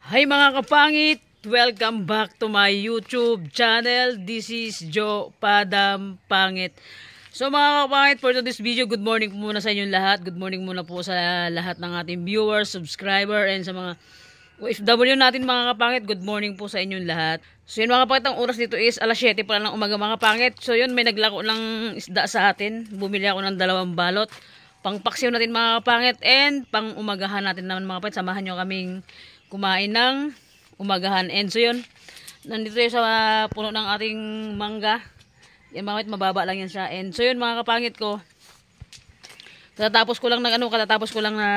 Hi mga kapangit! Welcome back to my YouTube channel. This is Joe Padam Pangit. So mga kapangit, for today's video, good morning po muna sa inyong lahat. Good morning muna po sa lahat ng ating viewers, subscriber, and sa mga OFW natin mga kapangit. Good morning po sa inyong lahat. So yun mga kapangit, ang oras dito is alas 7 pa lang ng umaga mga kapangit. So yun, may naglako ng isda sa atin. Bumili ako ng 2 balot. Pangpaksiw natin mga kapangit and pang umagahan natin naman mga kapangit. Samahan nyo kaming kumain ng umagahan. And so yun, nandito yun sa puno ng ating mangga. Yan mga kapangit, mababa lang yan siya. And so yun mga kapangit ko, katatapos ko lang na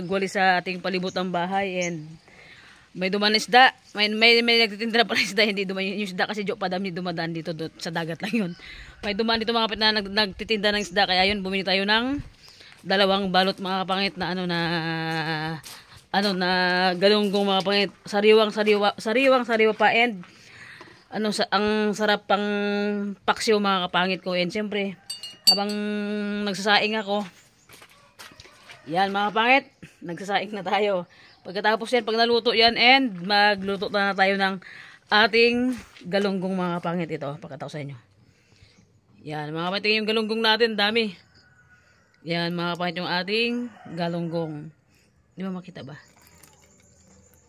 gwali sa ating palibot ng bahay. And may duman na isda. May nagtitinda pala isda. Hindi duman yung isda kasi Joe Padam, hindi dumadaan dito sa dagat lang yun. May duman dito mga kapangit na nagtitinda ng isda. Kaya yun, bumili tayo ng 2 balot mga kapangit na na galunggong mga kapangit. Sariwang pa. And ang sarap pang paksiw mga kapangit ko. And siyempre, habang nagsasaing ako, yan mga kapangit, nagsasaing na tayo. Pagkatapos yan, pag naluto yan, and magluto na tayo ng ating galunggong mga kapangit. Ito, pagkatapos sa inyo. Yan mga kapangit, yung galunggong natin, dami. Yan mga kapangit, yung ating galunggong. Di ba makita ba?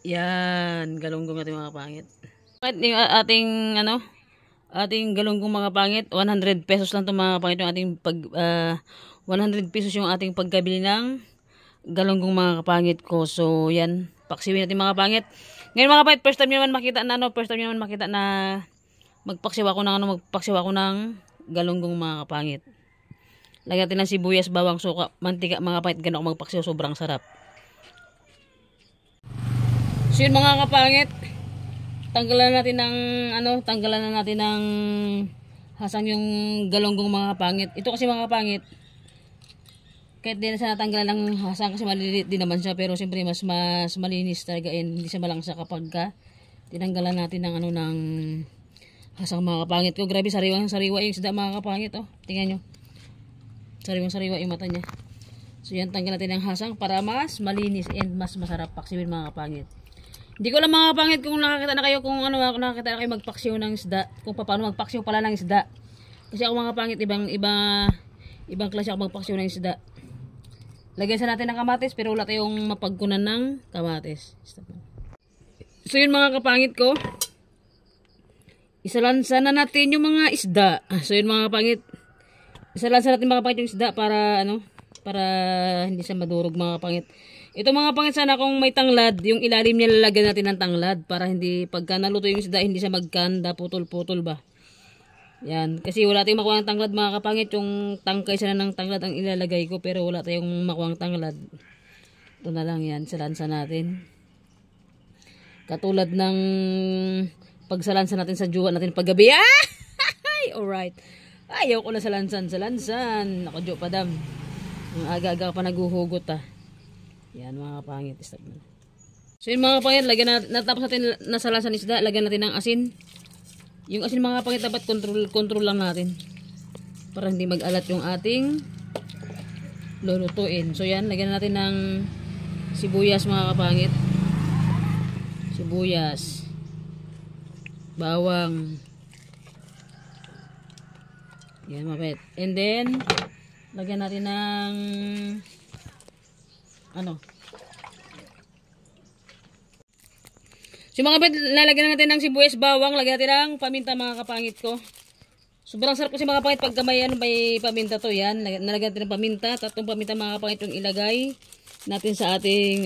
Yan, galunggong natin mga kapangit. Yung ating galunggong mga kapangit, 100 pesos lang ito mga kapangit, yung ating 100 pesos yung ating pagkabili ng galunggong mga kapangit ko. So yan, paksiwin natin mga kapangit. Ngayon mga kapangit, first time nyo naman makita na magpaksiw ako ng galunggong mga kapangit. Lagyan natin ng sibuyas, bawang, suka, mantika mga kapangit. Ganun ako magpaksiw, sobrang sarap. So yun mga kapangit, tanggalan na natin ng hasang yung galunggong mga kapangit. Ito kasi mga kapangit, kahit di na siya natanggalan ng hasang kasi maliliit din naman siya, pero siyempre mas malinis talaga, hindi siya malangsa kapag tinanggalan natin ng ng hasang mga kapangit ko. Grabe, sariwa yung isda mga kapangit. Oh, tingnan nyo, sariwa yung mata niya. So yan, tanggal natin ng hasang para mas malinis and mas masarap paksiwin mga kapangit. Hindi ko lang mga kapangit kung nakakita na kayo nakakita na kayo magpaksiw ng isda, kung paano magpaksiw pala ng isda. Kasi ako mga kapangit, ibang klase ako magpaksiw ng isda. Lagyan sa natin ng kamatis, pero wala tayong mapagkunan ng kamatis. So yun mga kapangit ko, isalansa na natin yung mga isda. So yun mga kapangit, isalansa natin mga kapangit yung isda para para hindi siya madurog mga kapangit. Ito mga kapangit, sana kung may tanglad, yung ilalim niya lalagyan natin ng tanglad para hindi pagka naluto yung isda hindi siya magkanda, putol-putol ba. Yan, kasi wala tayong makuha ng tanglad mga kapangit. Yung tangkay sana ng tanglad ang ilalagay ko, pero wala tayong makuha ng tanglad. Ito na lang yan, salansa natin. Katulad ng pagsalansa natin sa juwa natin paggabi. Alright. Ayaw ko na salansan. Ako Joe Padam. Ang aga-aga pa naguhugot Yan mga kapangit. So yun mga kapangit, natapos natin nasalansan isda, lagyan natin ng asin. Yung asin mga kapangit, dapat control lang natin para hindi mag-alat yung ating lulutuin. So yan, lagyan natin ng sibuyas mga kapangit. Sibuyas, bawang. Yan mga kapangit. And then lagyan natin ng so mga kapangit, lalagyan natin ng sibuyas, bawang, lagyan natin ng paminta mga kapangit ko. Sobrang sarap kasi mga kapangit pagka may paminta to. Yan, nalagyan natin ng paminta, 3 paminta mga kapangit yung ilagay natin sa ating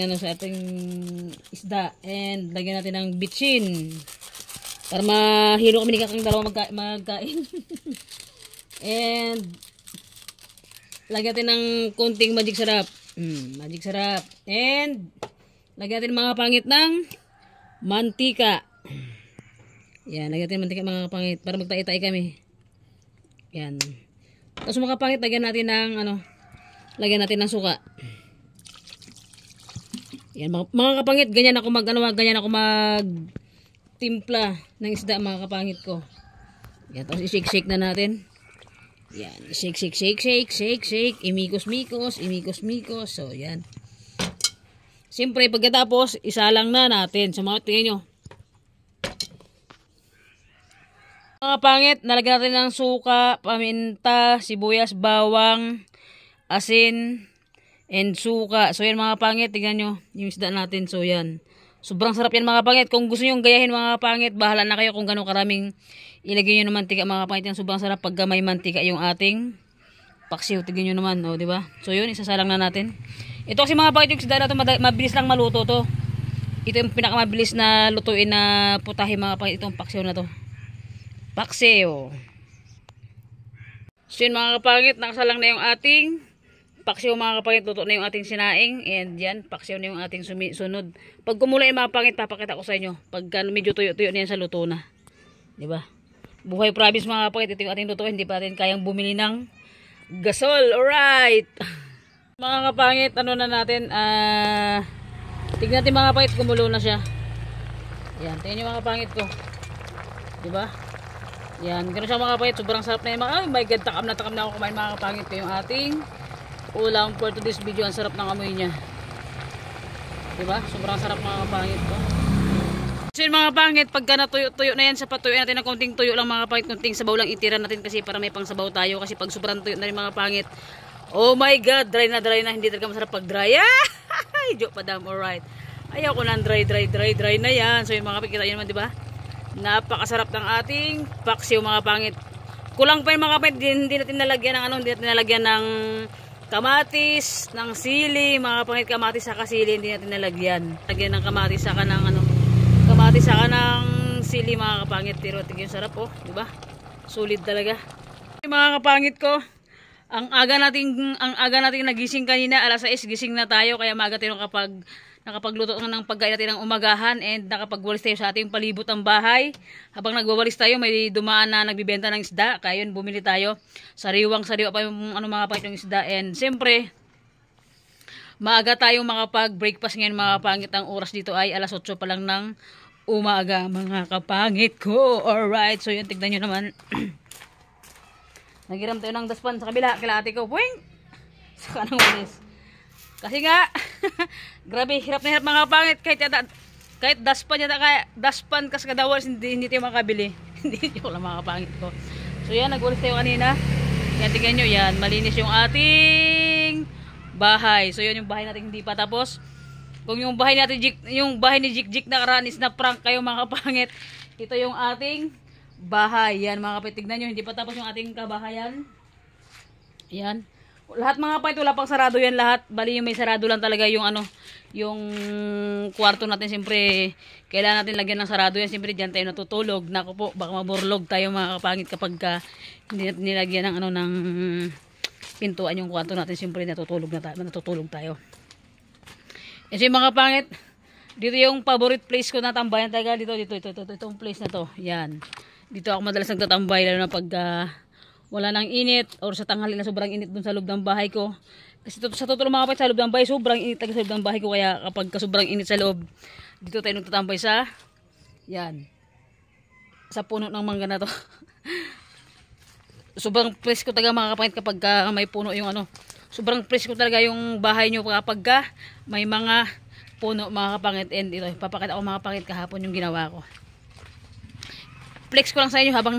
isda. And lagyan natin ng bitchin para mahilo kami ni kakang dalawa magkain. And lagyan natin ng konting magic sarap. Magic sarap. And lagyan natin mga kapangit ng mantika. Yan, lagyan natin ng mantika mga kapangit para magtai-tai kami. Yan. Tapos mga kapangit, lagyan natin ng suka. Yan mga kapangit, ganyan ako magtimpla ng isda mga kapangit ko. Yan, tapos i-shake na natin. Yan, shake. Imikos-mikos. So, yan. Siyempre, pagkatapos, isalang na natin. So, mga tingin nyo. Mga pangit, nalagyan natin ng suka, paminta, sibuyas, bawang, asin, and suka. So, yan mga pangit. Tingnan nyo yung isda natin. So, yan. Sobrang sarap yan mga pangit. Kung gusto nyo gayahin mga pangit, bahala na kayo kung gano'ng karaming ilagay nyo ng mantika mga pangit. Yan sobrang sarap pagka may mantika yung ating paksiw. Tingnan nyo naman. O, diba? So, yun. Isasalang na natin. Ito kasi mga pangit yung isda na ito, mabilis lang maluto to. Ito yung pinakamabilis na lutuin na putahe mga pangit. Itong paksiw na to. Paksiw. So yun mga kapangit, nakasalang na yung ating paksiw mga kapangit. Luto na yung ating sinaing. And yan, paksiw na yung ating sunod. Pag kumula yung mga pangit, papakita ko sa inyo. Pag medyo tuyo-tuyo na yan sa luto na. Diba? Buhay province mga kapangit. Ito yung ating lutuin. Hindi pa natin kayang bumili ng gasol. Alright! Mga kapangit, ano na natin, tignan natin mga kapangit, kumulo na siya. Yan, tingnan nyo mga kapangit ko. Diba? Yan, gano'n siya mga kapangit, sobrang sarap na yun. Oh my god, takam na ako kumain mga kapangit ko. Yung ating ulam for today's video, ang sarap ng amoy niya. Diba? Sobrang sarap mga kapangit ko. So yun mga kapangit, pagka natuyo-tuyo na yan, sa patuyo natin ng konting tuyo lang mga kapangit, konting sabaw lang itira natin kasi para may pang sabaw tayo. Kasi pag sobrang tuyo na rin mga kapangit, oh my god, dry na, hindi talaga masarap pag dry. Joke padam, alright. Ayaw ko ng dry na yan. So yung mga kapit, kita nyo naman diba? Napakasarap ng ating paksiw mga pangit. Kulang pa yung mga kapit, hindi natin nalagyan ng hindi natin nalagyan ng kamatis, ng sili, mga pangit, kamatis saka sili, hindi natin nalagyan. Lagyan ng kamatis saka ng kamatis saka ng sili mga kapangit. Pero tingin sarap oh, diba? Solid talaga. Mga kapangit ko, ang aga nating nagising kanina, alas 6 gising na tayo, kaya maaga tayo nakapagluto ng pagkain natin ng umagahan and nakapagwalis tayo sa ating palibot ang bahay. Habang nagwawalis tayo, may dumaan na nagbibenta ng isda, kaya yun bumili tayo. Sariwa pa yung mga pangit yung isda, and siyempre maaga tayong makapag-breakfast ngayon mga pangit. Ang oras dito ay alas 8 pa lang ng umaga mga kapangit ko. Alright, so yun, tignan nyo naman. Nagiram tayo ng daspan sa kabila, kila ate ko, puwing! Saka nang walis. Kasi nga, grabe, hirap na hirap mga pangit, kahit daspan kas kadawalis, hindi tayo makabili. Hindi joke lang mga pangit ko. So yan, nagwalis tayo kanina. Yan, tingnan nyo, yan, malinis yung ating bahay. So yun, yung bahay natin hindi pa tapos. Kung yung bahay ni Jik na karanis na prank kayo mga pangit, ito yung ating bahay. Yan mga kapit, tignan nyo, hindi pa tapos yung ating kabahayan. Yan. Lahat mga kapit, wala pang sarado yan lahat. Bali yung may sarado lang talaga yung yung kwarto natin. Siyempre, kailangan natin lagyan ng sarado yan. Siyempre, dyan tayo natutulog. Naku po, baka maburlog tayo mga kapangit kapag hindi natin nilagyan ng ng pintuan yung kwarto natin. Siyempre, natutulog tayo. Yan yung mga kapangit. Dito yung favorite place ko na tambayan talaga. Itong place na to. Yan. Dito ako madalas nagtatambay, lalo na pag wala nang init or sa tanghali na sobrang init dun sa loob ng bahay ko. Kasi sa totoo mga kapit, sa loob ng bahay, sobrang init talaga sa loob ng bahay ko. Kaya kapag sobrang init sa loob, dito tayo nagtatambay sa, yan, sa puno ng mangga na to. Sobrang presko talaga mga kapit kapag may puno yung sobrang presko talaga yung bahay nyo kapag may mga puno mga kapangit. And ito, papakita ko mga kapangit kahapon yung ginawa ko. Flex ko lang sa inyo habang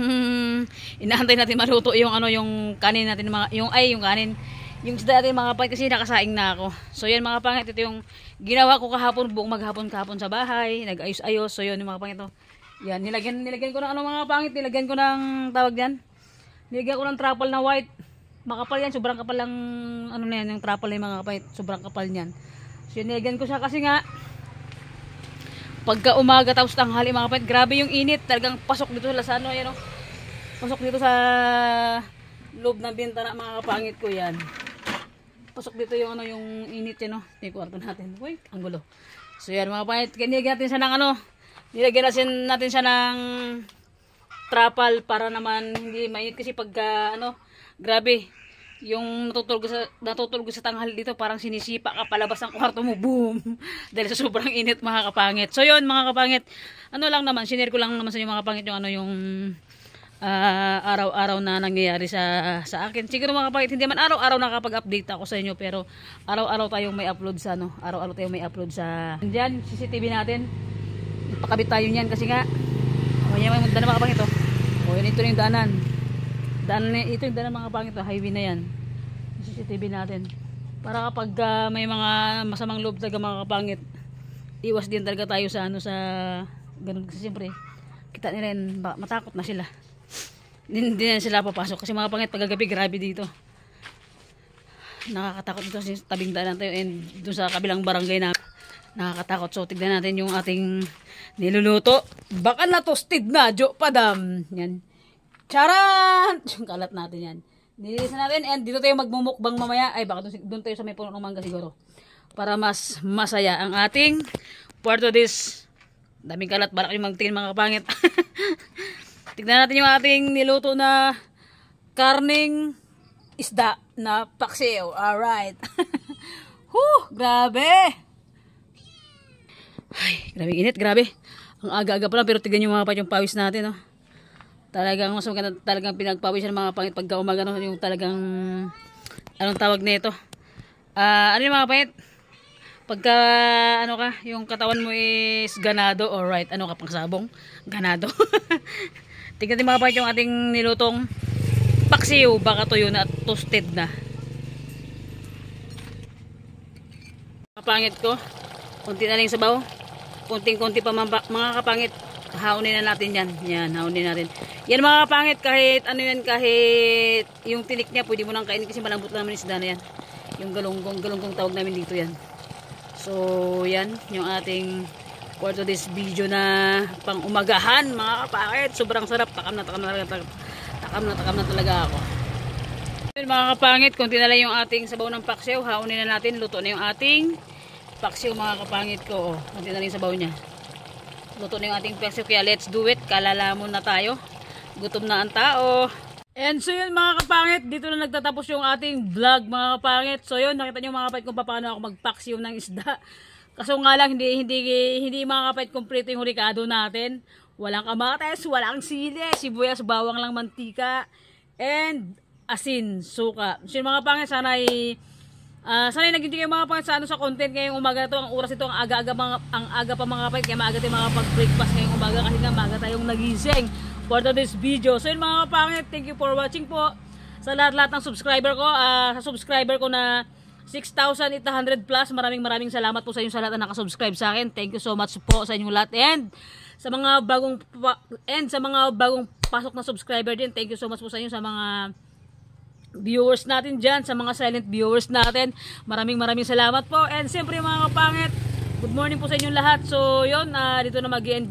inaantay natin maluto yung yung kanin natin yung kanin, yung isda natin mga kapangit kasi nakasaing na ako. So yan mga kapangit, ito yung ginawa ko kahapon, buong maghapon kahapon sa bahay, nag-ayos-ayos. So yun yung mga kapangit to. Yan, nilagyan ko ng mga kapangit, nilagyan ko ng tawag diyan. Nilagyan ko ng trapal na white. Makapal yan, sobrang kapal lang na yan, yung trapal na yung mga kapangit, sobrang kapal niyan. So yun, nilagyan ko siya kasi nga pagka umaga tapos tanghali mga kapatid, grabe yung init. Talagang pasok dito sa lasano, yan o. Pasok dito sa loob ng bintana mga kapangit ko yan. Pasok dito yung yung init yan o. Yung kwarto natin. Uy, ang gulo. So yan mga kapangit, nilagyan natin siya ng nilagyan natin siya ng trapal para naman hindi mainit kasi pagka grabe. Yung natutulog sa tanghali dito, parang sinisipa ka palabas ng kwarto mo, boom! Dahil sa sobrang init mga kapangit. So yun mga kapangit, lang naman, sinare ko lang naman sa inyo mga kapangit yung yung araw-araw na nangyayari sa akin. Siguro mga kapangit, hindi man araw-araw nakapag-update ako sa inyo, pero araw-araw tayong may upload sa araw-araw tayong may upload sa diyan CCTV natin. Ipakabit tayo niyan kasi nga yan magdaan mga kapangit yun, ito yung daanan. Ito yung daanan mga kapangit, highway na yan. CCTV natin. Para kapag may mga masamang loob talaga mga kapangit, iwas din talaga tayo sa sa ganun kasi siyempre kita nila matakot na sila. Hindi na sila papasok kasi mga kapangit pagkagabi grabe dito. Nakakatakot dito sa tabing daanan tayo and doon sa kabilang barangay na nakakatakot. So tignan natin yung ating niluluto. Baka na toasted na, Jo Padam. Yan. Charan! Kalat natin yan. Nililisan natin and dito tayo magmumukbang mamaya. Ay baka doon tayo sa may puno ng mangga siguro. Para mas masaya ang ating part of this. Daming kalat, balak yung magtingin mga kapangit. Tignan natin yung ating niluto na karning isda na paksiw. Alright. Grabe. Ay, grabe init, grabe. Ang aga-aga pa lang, pero tignan nyo mga kapangit yung pawis natin. Talagang mas maganda, talagang pinagpawis ng mga kapangit pagka umaga. Yung talagang, anong tawag na ito? Ano yung mga kapangit? Pagka yung katawan mo is ganado, alright, ka pang sabong? Ganado. Tingnan natin mga kapangit yung ating nilutong paksiw, baka tuyo na at toasted na. Kapangit ko, konti na lang yung sabaw. Konting-konti pa mga kapangit. Haunin na natin yan. Yan, haunin natin. Yan mga kapangit, kahit kahit yung tinik niya, pwede mo nang kainin kasi malambot naman yung isda na yan. Yung galunggong tawag namin dito yan. So, yan, yung ating for this video na pang umagahan mga kapangit. Sobrang sarap. Takam na talaga ako. Yan, mga kapangit, konti na lang yung ating sabaw ng paksiw. Haunin na natin. Luto na yung ating paksiw mga kapangit ko. Konti na lang yung sabaw niya. Luto na yung ating paksiw. Kaya let's do it. Kalalamon na tayo. Gutom na ang tao. And so yun mga kapangit, dito na nagtatapos yung ating vlog mga kapangit. So yun, nakita nyo mga kapangit kung paano ako magpaksiw ng isda. Kaso nga lang, hindi mga kapangit kompleto yung hurikado natin. Walang kamates, walang sili, sibuyas, bawang lang, mantika, and asin, suka. So yun mga kapangit, sana'y naging kayo mga kapangit sa content ngayong umaga to. Ang oras ito, ang aga pa mga kapangit, kaya maaga tayo mga pag-breakfast ngayong umaga kasi nga maaga tayong nagising for this video. So yun mga kapangit, thank you for watching po sa lahat-lahat ng subscriber ko. Sa subscriber ko na 6,800 plus, maraming salamat po sa inyo sa lahat na nakasubscribe sa akin. Thank you so much po sa inyong lahat. And sa mga bagong pasok na subscriber din, thank you so much po sa inyo. Sa mga viewers natin dyan, sa mga silent viewers natin, maraming salamat po. And siyempre mga kapangit, good morning po sa inyong lahat. So yun, dito na mag-end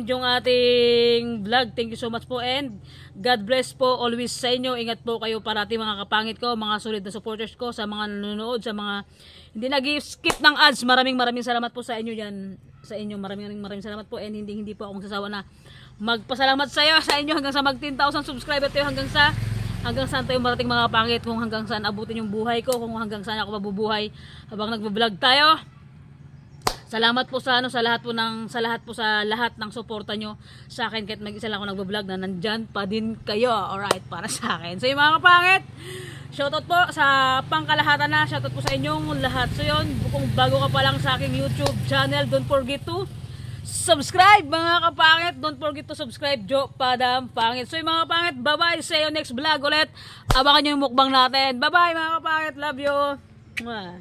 yung ating vlog. Thank you so much po and God bless po always sa inyo. Ingat po kayo parati mga kapangit ko, mga solid na supporters ko, sa mga nanonood, sa mga hindi nag-skip ng ads. Maraming salamat po sa inyo dyan. Sa inyo, maraming salamat po and hindi po ako magsasawa na magpasalamat sa inyo hanggang sa mag 10,000 subscriber tayo, hanggang saan tayo marating mga kapangit, kung hanggang saan abutin yung buhay ko, kung hanggang saan ako mabubuhay habang nagbo-vlog tayo. Salamat po sa lahat po sa lahat ng suporta nyo sa akin kahit mag-isa lang ako nagbo-vlog na nandyan pa din kayo. Alright, para sa akin. So yung mga kapangit, shoutout po sa pangkalahatan na. Shoutout po sa inyong lahat. So yun, kung bago ka pa lang sa aking YouTube channel, don't forget to subscribe mga kapangit. Don't forget to subscribe, Jo Padam Pangit. So yung mga kapangit, bye-bye. See you next vlog ulit. Abangan nyo yung mukbang natin. Bye-bye mga kapangit. Love you. Mwah.